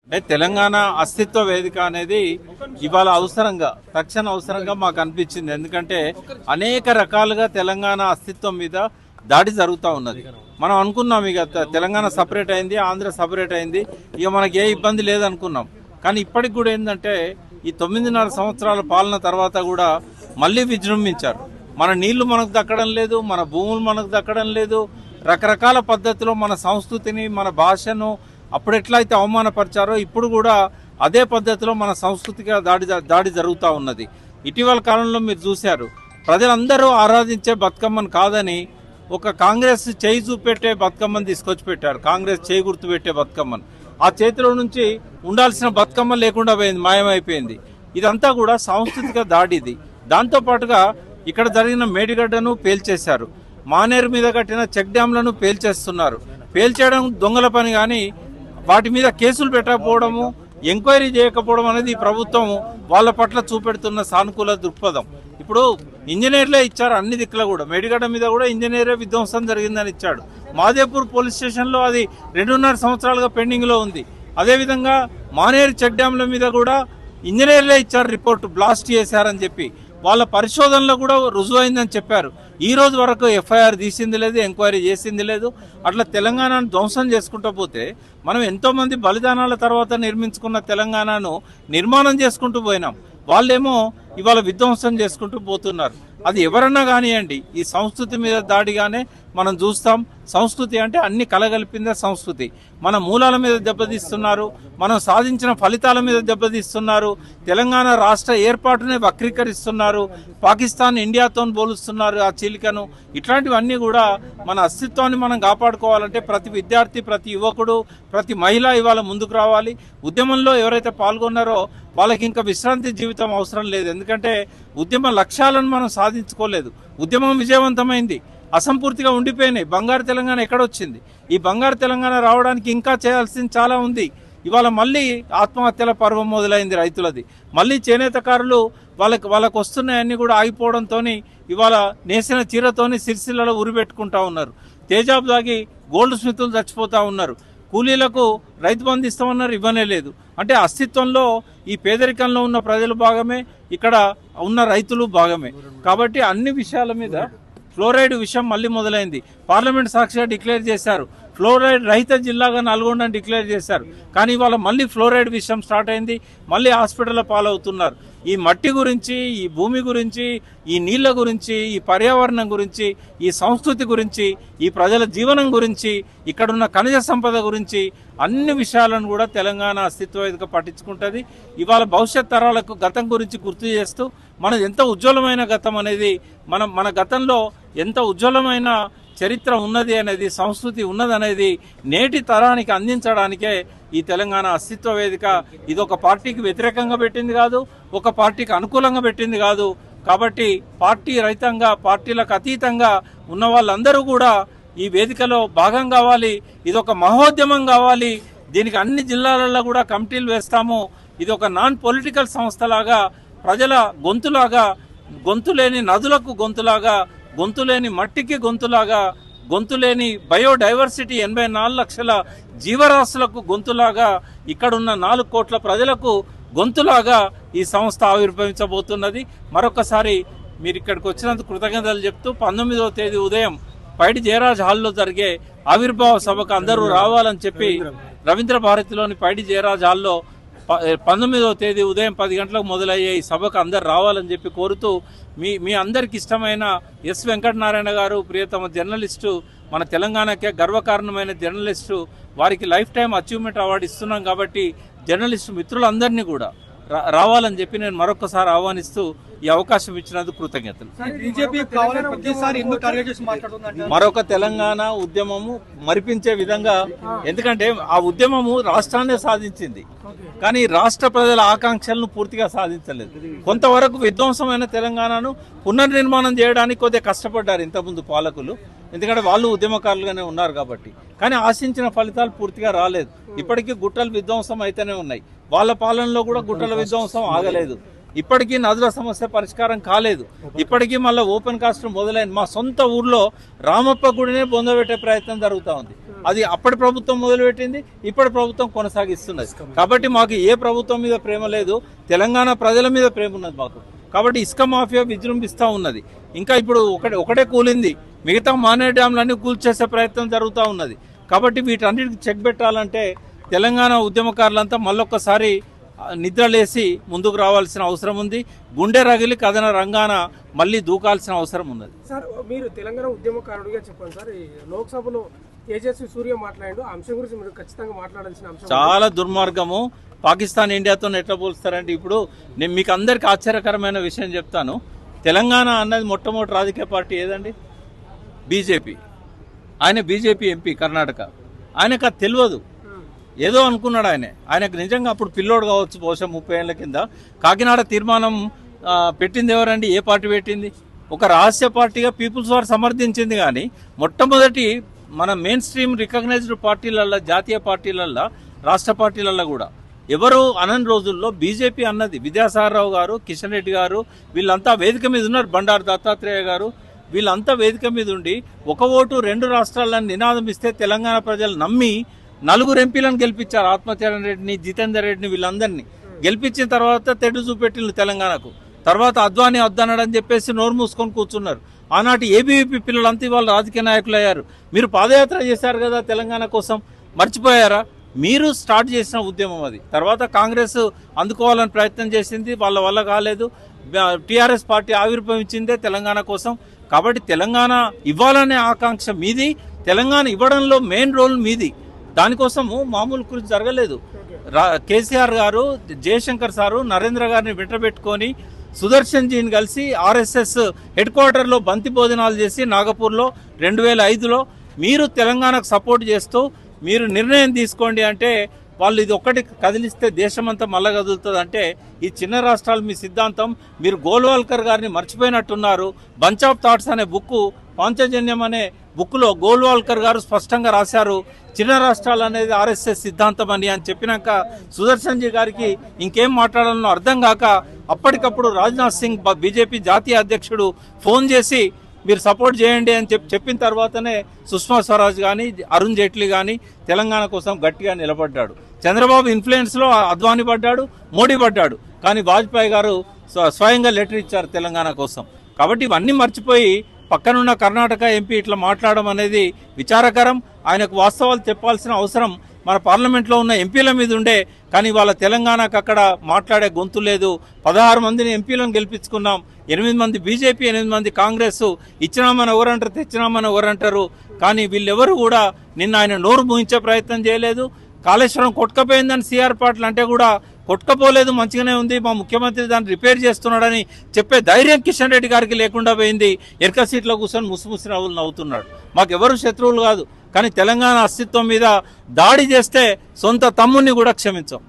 అంటే తెలంగాణ అస్తిత్వ వేదిక అనేది ఇవాళ తక్షణ అవసరంగా మాకు అనిపించింది. ఎందుకంటే అనేక రకాలుగా తెలంగాణ అస్తిత్వం మీద దాడి జరుగుతూ ఉన్నది. మనం అనుకున్నాం ఇక తెలంగాణ సపరేట్ అయింది, ఆంధ్ర సపరేట్ అయింది, ఇక మనకి ఏ ఇబ్బంది లేదనుకున్నాం. కానీ ఇప్పటికి కూడా ఏంటంటే ఈ 9.5 సంవత్సరాల పాలన తర్వాత కూడా మళ్ళీ విజృంభించారు. మన నీళ్లు మనకు దక్కడం లేదు, మన భూములు మనకు దక్కడం లేదు. రకరకాల పద్ధతిలో మన సంస్కృతిని, మన భాషను అప్పుడు ఎట్లయితే అవమానపరిచారో ఇప్పుడు కూడా అదే పద్ధతిలో మన సంస్కృతిగా దాడి జరుగుతూ ఉన్నది. ఇటీవల కాలంలో మీరు చూశారు, ప్రజలందరూ ఆరాధించే బతుకమ్మను కాదని ఒక కాంగ్రెస్ చేయి చూపెట్టే బతుకమ్మను తీసుకొచ్చి పెట్టారు. కాంగ్రెస్ చేయి గుర్తు పెట్టే బతుకమ్మను ఆ చేతిలో నుంచి ఉండాల్సిన బతుకమ్మ లేకుండా పోయింది, మాయమైపోయింది. ఇదంతా కూడా సాంస్కృతిక దాడిది. దాంతోపాటుగా ఇక్కడ జరిగిన మేడిగడ్డను పేల్చేశారు, మానేరు మీద కట్టిన చెక్ డ్యాంలను పేల్చేస్తున్నారు. పేల్చేయడం దొంగల పని, కానీ వాటి మీద కేసులు పెట్టకపోవడము, ఎంక్వైరీ చేయకపోవడం అనేది ఈ ప్రభుత్వం వాళ్ళ పట్ల చూపెడుతున్న సానుకూల దృక్పథం. ఇప్పుడు ఇంజనీర్లే ఇచ్చారు అన్ని దిక్కుల కూడా. మేడిగడ్డ మీద కూడా ఇంజనీరే విధ్వంసం జరిగిందని ఇచ్చాడు. మాదేపూర్ పోలీస్ స్టేషన్లో అది 2.5 సంవత్సరాలుగా పెండింగ్లో ఉంది. అదేవిధంగా మానేరు చెక్ డ్యాంల మీద కూడా ఇంజనీర్లే ఇచ్చారు రిపోర్టు, బ్లాస్ట్ చేశారని చెప్పి. వాళ్ళ పరిశోధనలో కూడా రుజువైందని చెప్పారు. ఈ రోజు వరకు ఎఫ్ఐఆర్ తీసింది లేదు, ఎంక్వైరీ చేసింది లేదు. అట్లా తెలంగాణను ధ్వంసం చేసుకుంటూ పోతే మనం ఎంతోమంది బలిదానాల తర్వాత నిర్మించుకున్న తెలంగాణను నిర్మాణం చేసుకుంటూ పోయినాం. వాళ్ళేమో ఇవాళ విధ్వంసం చేసుకుంటూ పోతున్నారు. అది ఎవరన్నా కానివ్వండి, ఈ సంస్కృతి మీద దాడిగానే మనం చూస్తాం. సంస్కృతి అంటే అన్ని కలగలిపిందే సంస్కృతి. మన మూలాల మీద దెబ్బతీస్తున్నారు, మనం సాధించిన ఫలితాల మీద దెబ్బతీస్తున్నారు. తెలంగాణ రాష్ట్ర ఏర్పాటునే వక్రీకరిస్తున్నారు, పాకిస్తాన్ ఇండియాతో పోలుస్తున్నారు ఆ చీలికను. ఇట్లాంటివన్నీ కూడా మన అస్తిత్వాన్ని మనం కాపాడుకోవాలంటే ప్రతి విద్యార్థి, ప్రతి యువకుడు, ప్రతి మహిళ ఇవాళ ముందుకు రావాలి. ఉద్యమంలో ఎవరైతే పాల్గొన్నారో వాళ్ళకి ఇంకా విశ్రాంతి జీవితం అవసరం లేదు. ఎందుకంటే ఉద్యమ లక్ష్యాలను మనం సాధించుకోలేదు. ఉద్యమం విజయవంతమైంది, అసంపూర్తిగా ఉండిపోయినాయి. బంగారు తెలంగాణ ఎక్కడొచ్చింది? ఈ బంగారు తెలంగాణ రావడానికి ఇంకా చేయాల్సింది చాలా ఉంది. ఇవాళ మళ్ళీ ఆత్మహత్యల పర్వం మొదలైంది రైతులది. మళ్ళీ చేనేతకారులు వాళ్ళకు వస్తున్నాయన్నీ కూడా ఆగిపోవడంతో ఇవాళ నేసిన చీరతోని సిరిసిల్లలో ఉరిపెట్టుకుంటా ఉన్నారు. తేజాబ్ దాగి గోల్డ్ స్మితులు చచ్చిపోతూ ఉన్నారు. కూలీలకు రైతు బంధు ఇస్తామన్నారు, ఇవ్వనే లేదు. అంటే అస్తిత్వంలో ఈ పేదరికంలో ఉన్న ప్రజలు భాగమే, ఇక్కడ ఉన్న రైతులు భాగమే. కాబట్టి అన్ని విషయాల మీద ఫ్లోరైడ్ విషయం మళ్ళీ మొదలైంది. పార్లమెంట్ సాక్షిగా డిక్లేర్ చేశారు, ఫ్లోరైడ్ రహిత జిల్లాగా నల్గొండని డిక్లేర్ చేశారు. కానీ ఇవాళ మళ్ళీ ఫ్లోరైడ్ విషయం స్టార్ట్ అయింది, మళ్ళీ హాస్పిటల్ పాలవుతున్నారు. ఈ మట్టి గురించి, ఈ భూమి గురించి, ఈ నీళ్ల గురించి, ఈ పర్యావరణం గురించి, ఈ సంస్కృతి గురించి, ఈ ప్రజల జీవనం గురించి, ఇక్కడున్న ఖనిజ సంపద గురించి అన్ని విషయాలను కూడా తెలంగాణ అస్తిత్వ వేదిక పట్టించుకుంటుంది. ఇవాళ భవిష్యత్ తరాలకు గతం గురించి గుర్తు చేస్తూ మనది ఎంత ఉజ్వలమైన గతం అనేది, మన గతంలో ఎంత ఉజ్వలమైన చరిత్ర ఉన్నది అనేది, సంస్కృతి ఉన్నదనేది నేటి తరానికి అందించడానికే ఈ తెలంగాణ అస్తిత్వ వేదిక. ఇది ఒక పార్టీకి వ్యతిరేకంగా పెట్టింది కాదు, ఒక పార్టీకి అనుకూలంగా పెట్టింది కాదు. కాబట్టి పార్టీ రహితంగా, పార్టీలకు అతీతంగా ఉన్న వాళ్ళందరూ కూడా ఈ వేదికలో భాగం కావాలి. ఇది ఒక మహోద్యమం కావాలి. దీనికి అన్ని జిల్లాలలో కూడా కమిటీలు వేస్తాము. ఇది ఒక నాన్ పొలిటికల్ సంస్థలాగా, ప్రజల గొంతులాగా, గొంతులేని నదులకు గొంతులాగా, గొంతులేని మట్టికి గొంతులాగా, గొంతులేని బయోడైవర్సిటీ 84 లక్షల జీవరాశులకు గొంతులాగా, ఇక్కడున్న 4 కోట్ల ప్రజలకు గొంతులాగా ఈ సంస్థ ఆవిర్భవించబోతున్నది. మరొకసారి మీరు ఇక్కడికి వచ్చినందుకు కృతజ్ఞతలు చెప్తూ 19వ తేదీ ఉదయం పైడి జయరాజ్ హాల్లో జరిగే ఆవిర్భావ సభకు అందరూ రావాలని చెప్పి రవీంద్ర భారతిలోని పైడి జయరాజ్ హాల్లో 19వ తేదీ ఉదయం 10 గంటలకు మొదలయ్యే ఈ సభకు అందరు రావాలని చెప్పి కోరుతూ, మీ అందరికి ఇష్టమైన ఎస్ వెంకటనారాయణ గారు, ప్రియతమ జర్నలిస్టు, మన తెలంగాణకే గర్వకారణమైన జర్నలిస్టు, వారికి లైఫ్ టైం అచీవ్మెంట్ అవార్డు ఇస్తున్నాం. కాబట్టి జర్నలిస్టు మిత్రులందరినీ కూడా రావాలని చెప్పి నేను మరొకసారి ఆహ్వానిస్తూ ఈ అవకాశం ఇచ్చినందుకు కృతజ్ఞతలు. మరొక తెలంగాణ ఉద్యమము మరిపించే విధంగా, ఎందుకంటే ఆ ఉద్యమము రాష్ట్రాన్నే సాధించింది, కానీ రాష్ట్ర ప్రజల ఆకాంక్షలను పూర్తిగా సాధించలేదు. కొంతవరకు విధ్వంసమైన తెలంగాణను పునర్నిర్మాణం చేయడానికి కొద్దిగా కష్టపడ్డారు ఇంతకుముందు పాలకులు, ఎందుకంటే వాళ్ళు ఉద్యమకారులుగానే ఉన్నారు కాబట్టి. కానీ ఆశించిన ఫలితాలు పూర్తిగా రాలేదు. ఇప్పటికీ గుట్టలు విధ్వంసం అయితేనే ఉన్నాయి. వాళ్ళ పాలనలో కూడా గుట్టల విధ్వంసం ఆగలేదు. ఇప్పటికీ నదుల సమస్య పరిష్కారం కాలేదు. ఇప్పటికీ మళ్ళీ ఓపెన్ కాస్ట్ మొదలైంది. మా సొంత ఊర్లో రామప్ప గుడినే బొందబెట్టే ప్రయత్నం జరుగుతూ ఉంది. అది అప్పటి ప్రభుత్వం మొదలుపెట్టింది, ఇప్పటి ప్రభుత్వం కొనసాగిస్తున్నది. కాబట్టి మాకు ఏ ప్రభుత్వం మీద ప్రేమ లేదు, తెలంగాణ ప్రజల మీద ప్రేమ ఉన్నది మాకు. కాబట్టి ఇసుక మాఫియా విజృంభిస్తూ ఉన్నది. ఇంకా ఇప్పుడు ఒకటే కూలింది, మిగతా మానే డ్యాంలన్నీ కూల్చేసే ప్రయత్నం జరుగుతూ ఉన్నది. కాబట్టి వీటన్నిటికి చెక్ పెట్టాలంటే తెలంగాణ ఉద్యమకారులంతా మళ్ళొక్కసారి నిద్రలేసి ముందుకు రావాల్సిన అవసరం ఉంది. గుండె రగిలి కథన రంగాన మళ్ళీ దూకాల్సిన అవసరం ఉన్నది. సార్, మీరు తెలంగాణ ఉద్యమకారుడిగా చెప్పండి సార్, ఈ లోక్సభలో తేజస్వి సూర్య మాట్లాడాడు, ఆ అంశం గురించి మీరు ఖచ్చితంగా మాట్లాడాల్సిన అంశం. చాలా దుర్మార్గము. పాకిస్తాన్ ఇండియాతో ఎట్లా పోలుస్తారంటే, ఇప్పుడు నేను మీకు అందరికి ఆశ్చర్యకరమైన విషయం చెప్తాను. తెలంగాణ అన్నది మొట్టమొదటి రాజకీయ పార్టీ ఏదండి? బీజేపీ. ఆయన బీజేపీ ఎంపీ కర్ణాటక. ఆయనకు అది తెలియదు, ఏదో అనుకున్నాడు. ఆయనకు నిజంగా అప్పుడు పిల్లోడు కావచ్చు, బహుశా 30 ఏళ్ల కింద. కాకినాడ తీర్మానం పెట్టింది ఎవరండి? ఏ పార్టీ పెట్టింది? ఒక రహస్య పార్టీగా పీపుల్స్ వార్ సమర్థించింది. కానీ మొట్టమొదటి మన మెయిన్ స్ట్రీమ్ రికగ్నైజ్డ్ పార్టీలల్లో, జాతీయ పార్టీలల్లో, రాష్ట్ర పార్టీలల్లో కూడా ఎవరు అనని రోజుల్లో బీజేపీ అన్నది. విద్యాసాగరరావు గారు, కిషన్ రెడ్డి గారు వీళ్ళంతా వేదిక మీద ఉన్నారు, బండారు దత్తాత్రేయ గారు వీళ్ళంతా వేదిక మీద ఉండి ఒక ఓటు 2 రాష్ట్రాలను నినాదం ఇస్తే తెలంగాణ ప్రజలు నమ్మి 4 ఎంపీలను గెలిపించారు. ఆత్మచరణ్ రెడ్డిని, జితేందర్ రెడ్డిని, వీళ్ళందరినీ గెలిపించిన తర్వాత తెడ్డు చూపెట్టిండు తెలంగాణకు. తర్వాత అద్వానీ వద్దనడని చెప్పేసి నోరు మూసుకొని కూర్చున్నారు. ఆనాటి ఏబీవీపీ పిల్లలంతా ఇవాళ రాజకీయ నాయకులు అయ్యారు. మీరు పాదయాత్ర చేశారు కదా తెలంగాణ కోసం, మర్చిపోయారా? మీరు స్టార్ట్ చేసిన ఉద్యమం అది. తర్వాత కాంగ్రెస్ అందుకోవాలని ప్రయత్నం చేసింది, వాళ్ళ వల్ల కాలేదు. టీఆర్ఎస్ పార్టీ ఆవిర్భవించిందే తెలంగాణ కోసం. కాబట్టి తెలంగాణ ఇవ్వాలనే ఆకాంక్ష మీది, తెలంగాణ ఇవ్వడంలో మెయిన్ రోల్ మీది. దానికోసము మామూలు కృషి జరగలేదు. కేసీఆర్ గారు, జయశంకర్ సారు నరేంద్ర గారిని వెంటబెట్టుకొని సుదర్శన్ జీని కలిసి ఆర్ఎస్ఎస్ హెడ్ క్వార్టర్లో బంతి భోజనాలు చేసి నాగపూర్లో 2005లో మీరు తెలంగాణకు సపోర్ట్ చేస్తూ మీరు నిర్ణయం తీసుకోండి అంటే, వాళ్ళు ఇది ఒక్కటి కదిలిస్తే దేశమంతా మళ్ళా కదులుతుంది అంటే, ఈ చిన్న రాష్ట్రాలు మీ సిద్ధాంతం. మీరు గోల్వాల్కర్ గారిని మర్చిపోయినట్టున్నారు. బంచ్ ఆఫ్ థాట్స్ అనే బుక్, పాంచజన్యం అనే బుక్లో గోల్వాల్కర్ గారు స్పష్టంగా రాశారు, చిన్న రాష్ట్రాలు అనేది ఆర్ఎస్ఎస్ సిద్ధాంతం అని చెప్పినాక సుదర్శన్ జీ గారికి ఇంకేం మాట్లాడాలనో అర్థం కాక అప్పటికప్పుడు రాజ్నాథ్ సింగ్ బీజేపీ జాతీయ అధ్యక్షుడు ఫోన్ చేసి మీరు సపోర్ట్ చేయండి అని చెప్పిన తర్వాతనే సుష్మా స్వరాజ్ కానీ, అరుణ్ జైట్లీ కానీ తెలంగాణ కోసం గట్టిగా నిలబడ్డాడు. చంద్రబాబు ఇన్ఫ్లుయెన్స్లో అద్వానీ పడ్డాడు, మోడీ పడ్డాడు. కానీ వాజ్పేయి గారు స్వయంగా లెటర్ ఇచ్చారు తెలంగాణ కోసం. కాబట్టి ఇవన్నీ మర్చిపోయి పక్కనున్న కర్ణాటక ఎంపీ ఇట్లా మాట్లాడడం అనేది విచారకరం. ఆయనకు వాస్తవాలు చెప్పాల్సిన అవసరం మన పార్లమెంట్లో ఉన్న ఎంపీల మీద ఉండే. కానీ వాళ్ళ తెలంగాణకు అక్కడ మాట్లాడే గొంతు లేదు. 16 మందిని ఎంపీలను గెలిపించుకున్నాం, 8 మంది బీజేపీ, 8 మంది కాంగ్రెస్. ఇచ్చినామని ఎవరంటారు, తెచ్చినామని ఎవరంటారు. కానీ వీళ్ళెవరు కూడా నిన్న ఆయన నోరు మూయించే ప్రయత్నం చేయలేదు. కాళేశ్వరం కొట్టుకపోయిందని సిఆర్ పాటిల్ అంటే కూడా కొట్టుకపోలేదు, మంచిగానే ఉంది, మా ముఖ్యమంత్రి దాన్ని రిపేర్ చేస్తున్నాడని చెప్పే ధైర్యం కిషన్ రెడ్డి గారికి లేకుండా పోయింది. ఎర్క సీట్లో కూర్చొని ముసిముసి నవ్వులు నవ్వుతున్నాడు. మాకెవరు శత్రువులు కాదు, కానీ తెలంగాణ అస్తిత్వం మీద దాడి చేస్తే సొంత తమ్ముడిని కూడా క్షమించాం.